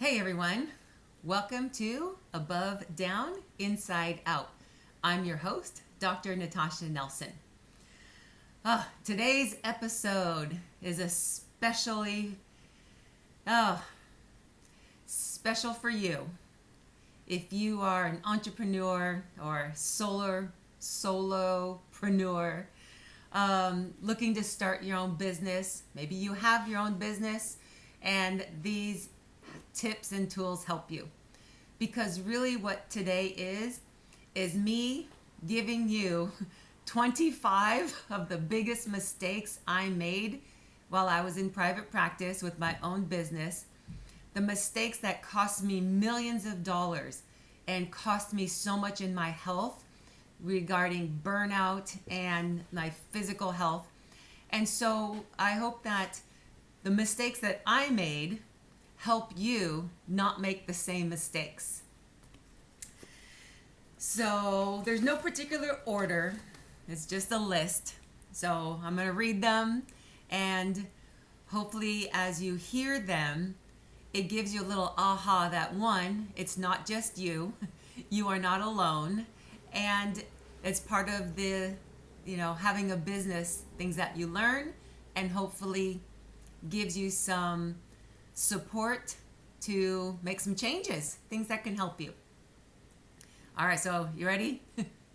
Hey everyone, welcome to Above, Down, Inside Out. I'm your host, Dr. Natasha Nelson. Today's episode is oh, special for you. If you are an entrepreneur or solopreneur, looking to start your own business, maybe you have your own business, and these tips and tools help you. Because really what today is me giving you 25 of the biggest mistakes I made while I was in private practice with my own business. The mistakes that cost me millions of dollars and cost me so much in my health regarding burnout and my physical health. And so I hope that the mistakes that I made help you not make the same mistakes. So there's no particular order, it's just a list. So I'm going to read them, and hopefully as you hear them, it gives you a little aha that one, it's not just you, you are not alone, and it's part of the, having a business, things that you learn, and hopefully gives you some support to make some changes, things that can help you. All right, so you ready?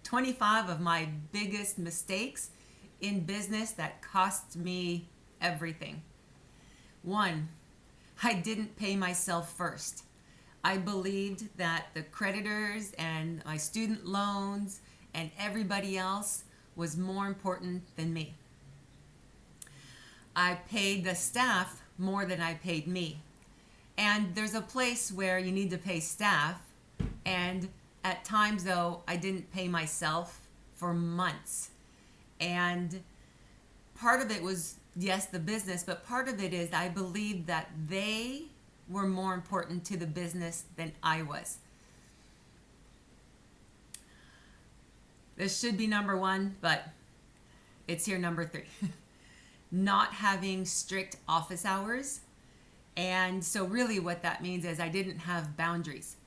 25 of my biggest mistakes in business that cost me everything. 1, I didn't pay myself first. I believed that the creditors and my student loans and everybody else was more important than me. I paid the staff more than I paid me. And there's a place where you need to pay staff, and at times though I didn't pay myself for months. And part of it was, yes, the business, but part of it is I believed that they were more important to the business than I was. This should be number 1, but it's here number 3. Not having strict office hours. And so really what that means is I didn't have boundaries.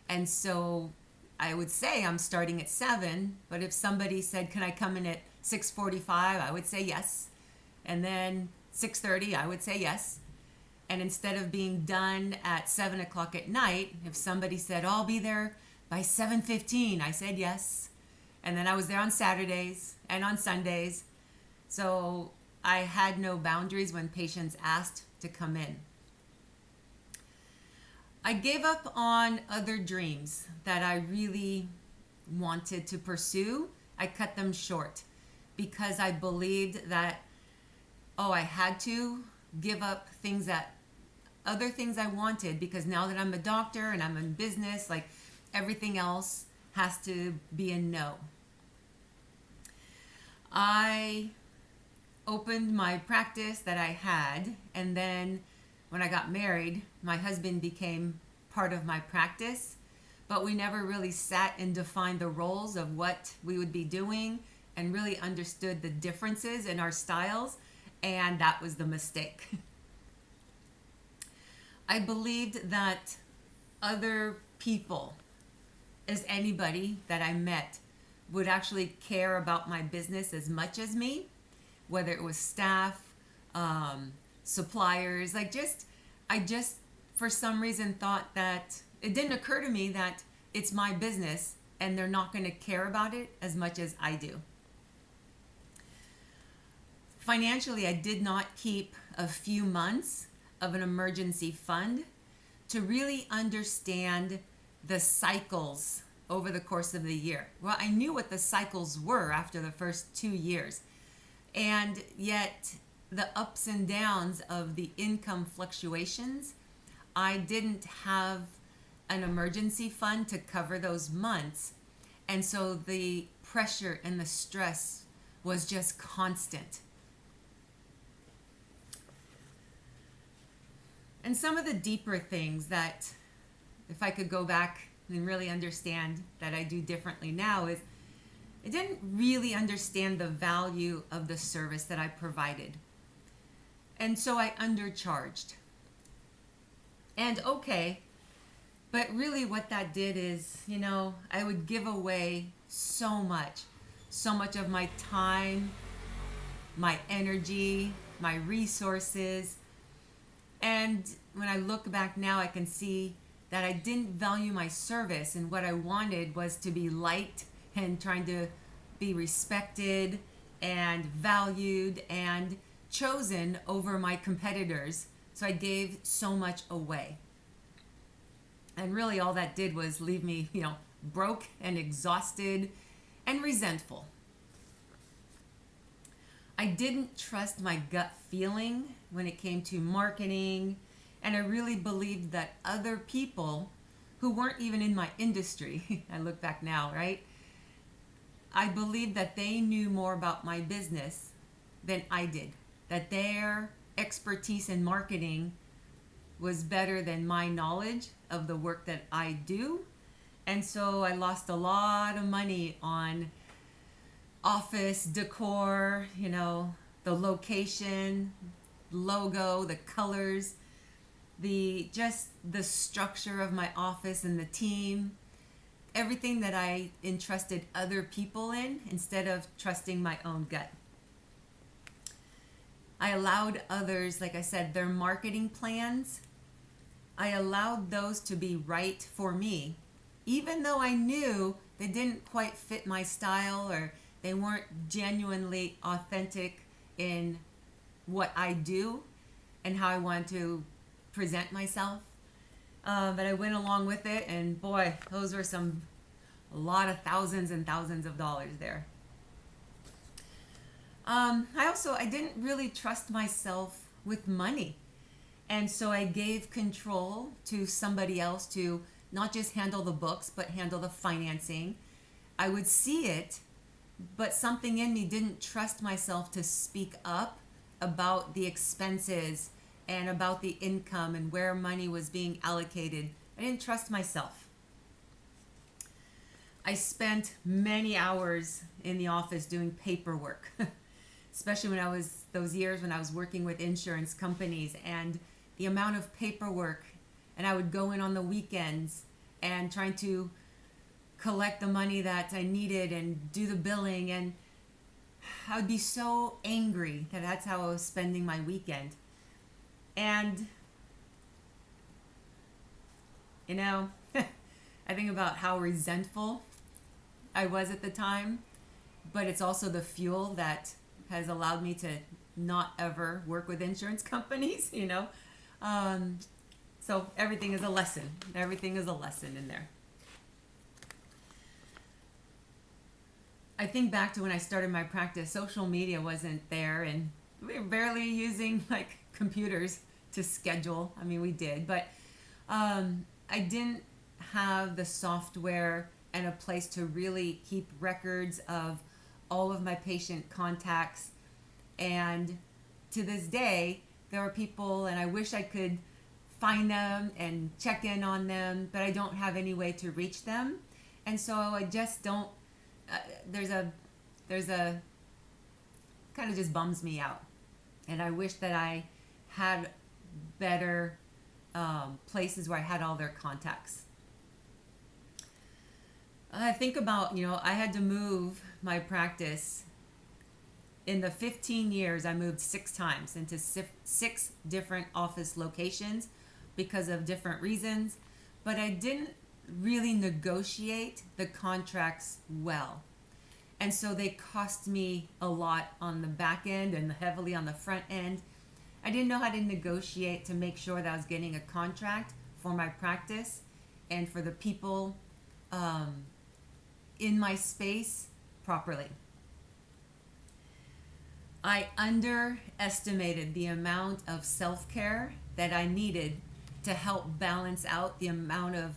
And so I would say I'm starting at 7, but if somebody said, can I come in at 6:45, I would say yes. And then 6:30, I would say yes. And instead of being done at 7 o'clock at night, if somebody said, oh, I'll be there by 7:15, I said yes. And then I was there on Saturdays and on Sundays. So I had no boundaries when patients asked to come in. I gave up on other dreams that I really wanted to pursue. I cut them short because I believed that, I had to give up other things I wanted, because now that I'm a doctor and I'm in business, like everything else has to be a no. I opened my practice that I had, and then when I got married, my husband became part of my practice, but we never really sat and defined the roles of what we would be doing and really understood the differences in our styles, and that was the mistake. I believed that other people, as anybody that I met, would actually care about my business as much as me, whether it was staff, suppliers, I just for some reason thought that it didn't occur to me that it's my business and they're not going to care about it as much as I do. Financially, I did not keep a few months of an emergency fund to really understand the cycles over the course of the year. Well, I knew what the cycles were after the first 2 years, and yet the ups and downs of the income fluctuations, I didn't have an emergency fund to cover those months. And so the pressure and the stress was just constant. And some of the deeper things that, if I could go back and really understand that I do differently now, is I didn't really understand the value of the service that I provided. And so I undercharged. And okay, But really, what that did is, I would give away so much of my time, my energy, my resources. And when I look back now, I can see that I didn't value my service, and what I wanted was to be liked and trying to be respected and valued and chosen over my competitors. So I gave so much away. And really all that did was leave me, broke and exhausted and resentful. I didn't trust my gut feeling when it came to marketing, and I really believed that other people who weren't even in my industry, I look back now, right? I believed that they knew more about my business than I did, that their expertise in marketing was better than my knowledge of the work that I do. And so I lost a lot of money on office decor, the location, logo, the colors, the structure of my office and the team, everything that I entrusted other people in instead of trusting my own gut. I allowed others, like I said, their marketing plans, I allowed those to be right for me, even though I knew they didn't quite fit my style or they weren't genuinely authentic in what I do and how I want to present myself. But I went along with it, and boy, those were a lot of thousands and thousands of dollars there. I didn't really trust myself with money. And so I gave control to somebody else to not just handle the books, but handle the financing. I would see it, but something in me didn't trust myself to speak up about the expenses and about the income and where money was being allocated. I didn't trust myself. I spent many hours in the office doing paperwork, especially those years when I was working with insurance companies, and the amount of paperwork, and I would go in on the weekends and trying to collect the money that I needed and do the billing, and I would be so angry that that's how I was spending my weekend. And I think about how resentful I was at the time, but it's also the fuel that has allowed me to not ever work with insurance companies, So everything is a lesson. Everything is a lesson in there. I think back to when I started my practice, social media wasn't there, and we were barely using computers to schedule. I mean, we did, but I didn't have the software and a place to really keep records of all of my patient contacts. And to this day, there are people, and I wish I could find them and check in on them, but I don't have any way to reach them. And so I just don't, there's a kind of just bums me out. And I wish that I had better places where I had all their contacts. I think about, I had to move my practice. In the 15 years, I moved 6 times into 6 different office locations because of different reasons, but I didn't really negotiate the contracts well. And so they cost me a lot on the back end and heavily on the front end. I didn't know how to negotiate to make sure that I was getting a contract for my practice and for the people in my space properly. I underestimated the amount of self-care that I needed to help balance out the amount of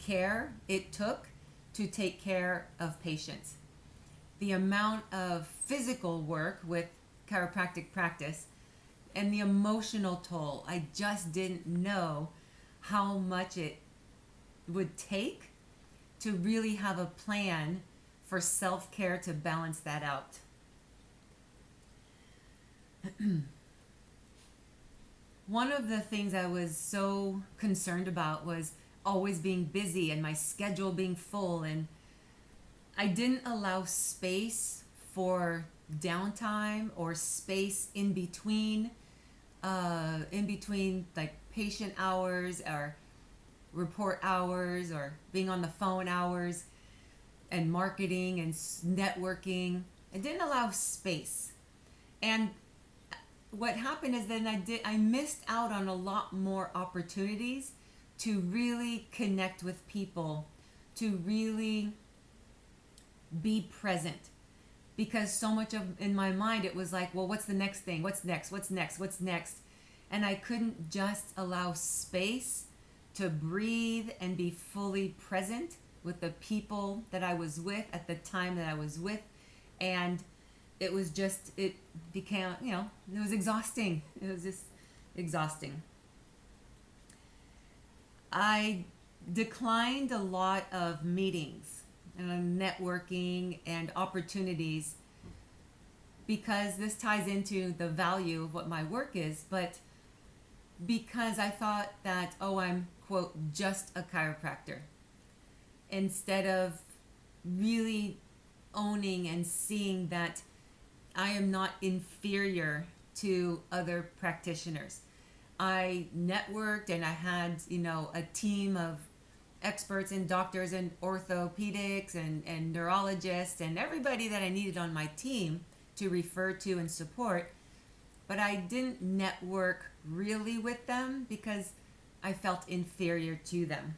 care it took to take care of patients. The amount of physical work with chiropractic practice and the emotional toll. I just didn't know how much it would take to really have a plan for self-care to balance that out. One of the things I was so concerned about was always being busy and my schedule being full, and I didn't allow space for downtime or space in between like patient hours or report hours or being on the phone hours and marketing and networking. I didn't allow space. And what happened is then I missed out on a lot more opportunities to really connect with people, to really be present. Because so much of in my mind it was like, well, what's the next thing? What's next? What's next? What's next? And I couldn't just allow space to breathe and be fully present with the people that I was with at the time that I was with. And it became, it was exhausting. It was just exhausting. I declined a lot of meetings and networking and opportunities because this ties into the value of what my work is, but because I thought that, I'm, quote, just a chiropractor, instead of really owning and seeing that I am not inferior to other practitioners. I networked and I had, a team of experts and doctors and orthopedics and neurologists and everybody that I needed on my team to refer to and support. But I didn't network really with them because I felt inferior to them.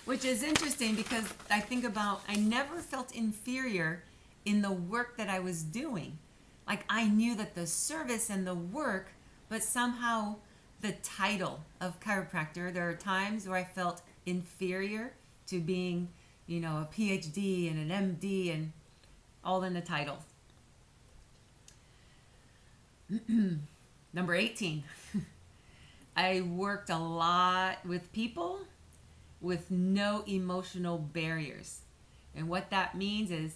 Which is interesting because I think about, I never felt inferior in the work that I was doing. Like I knew that the service and the work, but somehow the title of chiropractor, there are times where I felt inferior to being, a PhD and an MD and all in the title. Number 18. I worked a lot with people with no emotional barriers. And what that means is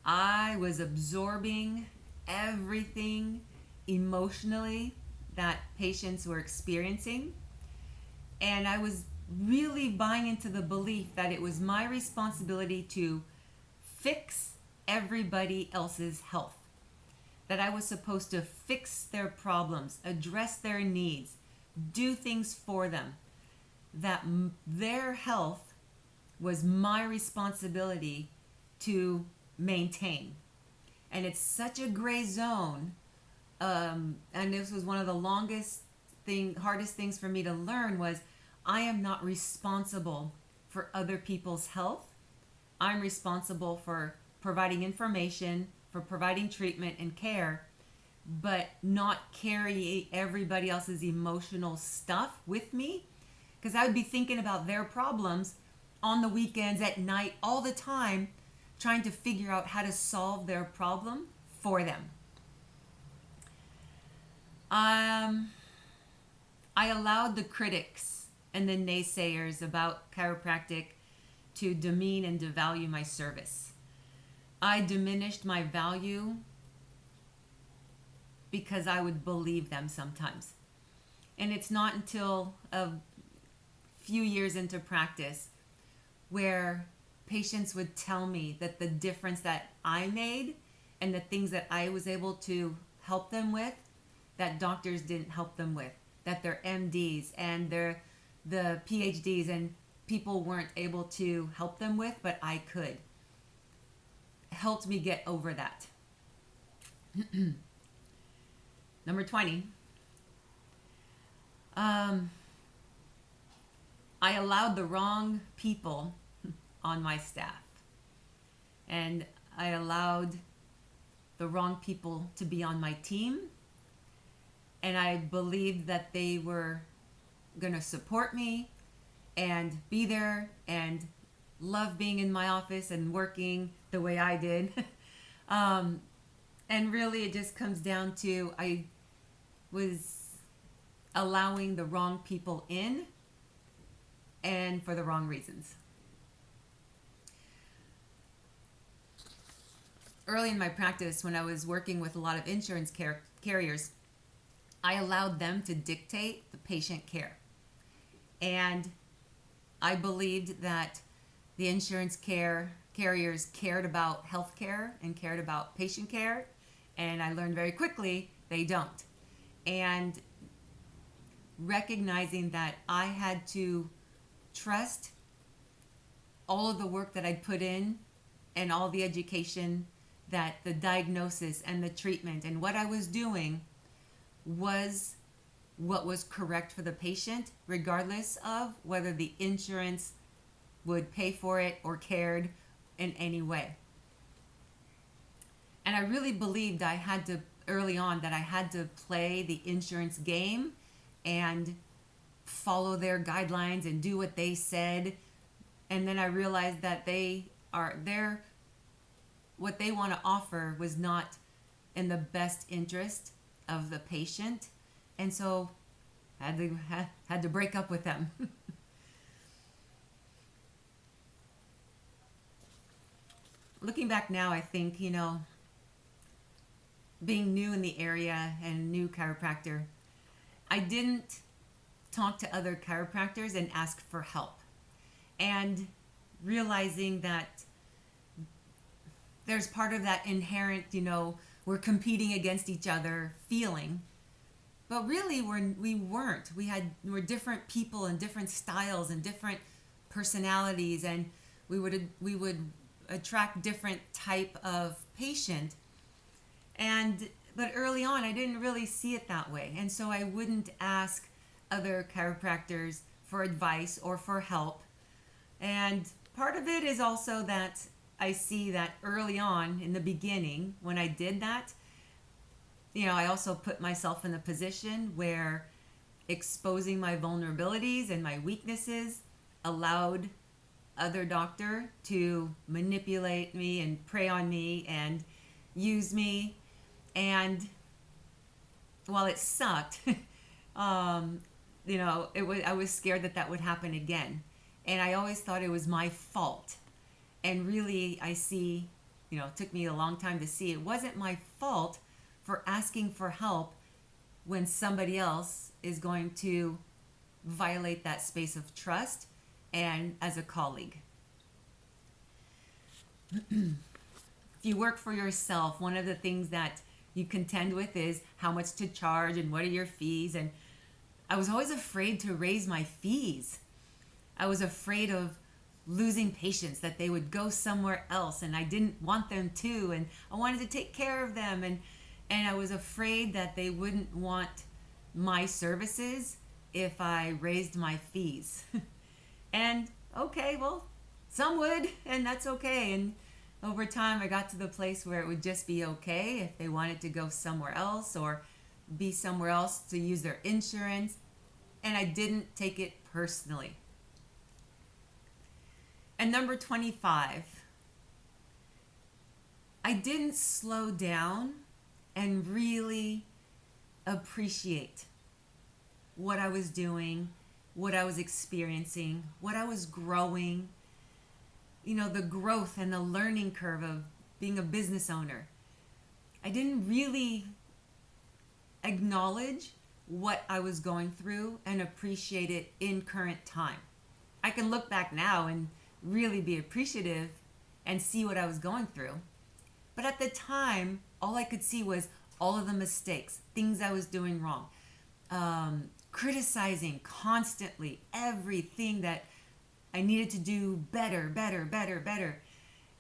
I was absorbing everything emotionally that patients were experiencing. And I was really buying into the belief that it was my responsibility to fix everybody else's health. That I was supposed to fix their problems, address their needs, do things for them. That their health was my responsibility to maintain. And it's such a gray zone. And this was one of the hardest things for me to learn was I am not responsible for other people's health. I'm responsible for providing information, for providing treatment and care, but not carry everybody else's emotional stuff with me. Because I would be thinking about their problems on the weekends, at night, all the time, trying to figure out how to solve their problem for them. I allowed the critics and the naysayers about chiropractic to demean and devalue my service. I diminished my value because I would believe them sometimes. And it's not until a few years into practice where patients would tell me that the difference that I made and the things that I was able to help them with, that doctors didn't help them with, that their MDs and the PhDs and people weren't able to help them with, but I could. Helped me get over that. Number 20. I allowed the wrong people on my staff. And I allowed the wrong people to be on my team. And I believed that they were going to support me and be there and love being in my office and working the way I did. And really it just comes down to I was allowing the wrong people in and for the wrong reasons. Early in my practice, when I was working with a lot of insurance carriers, I allowed them to dictate the patient care. And I believed that the insurance carriers cared about healthcare and cared about patient care, and I learned very quickly they don't. And recognizing that I had to trust all of the work that I'd put in and all the education, that the diagnosis and the treatment and what I was doing was what was correct for the patient, regardless of whether the insurance would pay for it or cared in any way. And I really believed I had to, early on, that I had to play the insurance game and follow their guidelines and do what they said. And then I realized that what they want to offer was not in the best interest of the patient. And so I had to break up with them. Looking back now, I think, being new in the area and new chiropractor, I didn't talk to other chiropractors and ask for help. And realizing that there's part of that inherent, we're competing against each other feeling. But really, we weren't. We're different people and different styles and different personalities, and we would attract different type of patient. But early on, I didn't really see it that way, and so I wouldn't ask other chiropractors for advice or for help. And part of it is also that I see that early on in the beginning, when I did that, I also put myself in a position where exposing my vulnerabilities and my weaknesses allowed other doctor to manipulate me and prey on me and use me. And while it sucked, I was scared that would happen again. And I always thought it was my fault. And really, I see, it took me a long time to see it wasn't my fault for asking for help when somebody else is going to violate that space of trust and as a colleague. If you work for yourself, one of the things that you contend with is how much to charge and what are your fees. And I was always afraid to raise my fees. I was afraid of losing patients, that they would go somewhere else, and I didn't want them to, and I wanted to take care of them, and I was afraid that they wouldn't want my services if I raised my fees. And okay, well, some would, and that's okay. And over time, I got to the place where it would just be okay if they wanted to go somewhere else or be somewhere else to use their insurance, and I didn't take it personally. And number 25, I didn't slow down and really appreciate what I was doing, what I was experiencing, what I was growing, the growth and the learning curve of being a business owner. I didn't really acknowledge what I was going through and appreciate it in current time. I can look back now and really be appreciative and see what I was going through. But at the time, all I could see was all of the mistakes, things I was doing wrong, criticizing constantly everything that I needed to do better.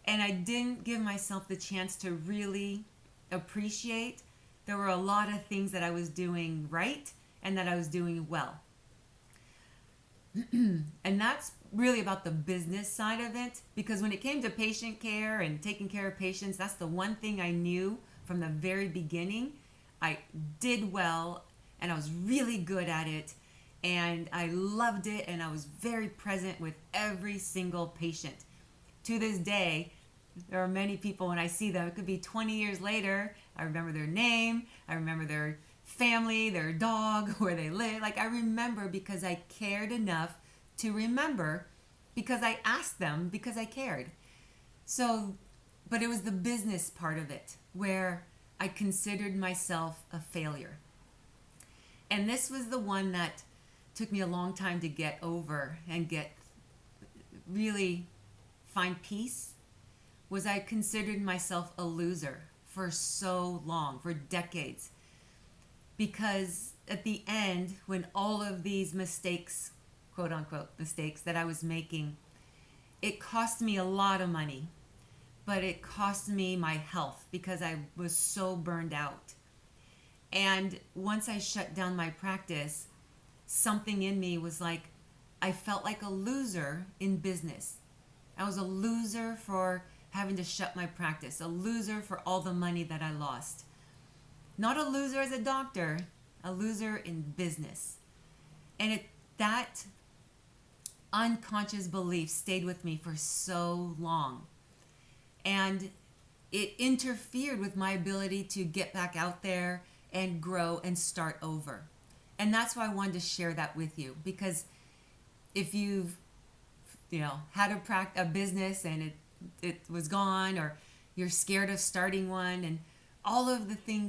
And I didn't give myself the chance to really appreciate there were a lot of things that I was doing right and that I was doing well. And that's really about the business side of it, because when it came to patient care and taking care of patients, that's the one thing I knew from the very beginning. I did well and I was really good at it and I loved it, and I was very present with every single patient. To this day, there are many people when I see them, it could be 20 years later, I remember their name, I remember their family, their dog, where they live. Like, I remember because I cared enough to remember, because I asked them, because I cared. So, but it was the business part of it where I considered myself a failure. And this was the one that took me a long time to get over and get really find peace was I considered myself a loser for so long, for decades. Because at the end, when all of these mistakes, quote unquote mistakes that I was making, it cost me a lot of money, but it cost me my health because I was so burned out. And once I shut down my practice, something in me was like, I felt like a loser in business. I was a loser for having to shut my practice, a loser for all the money that I lost. Not a loser as a doctor, a loser in business. And that unconscious belief stayed with me for so long. And it interfered with my ability to get back out there and grow and start over. And that's why I wanted to share that with you, because if you've had a business and it was gone, or you're scared of starting one, and all of the things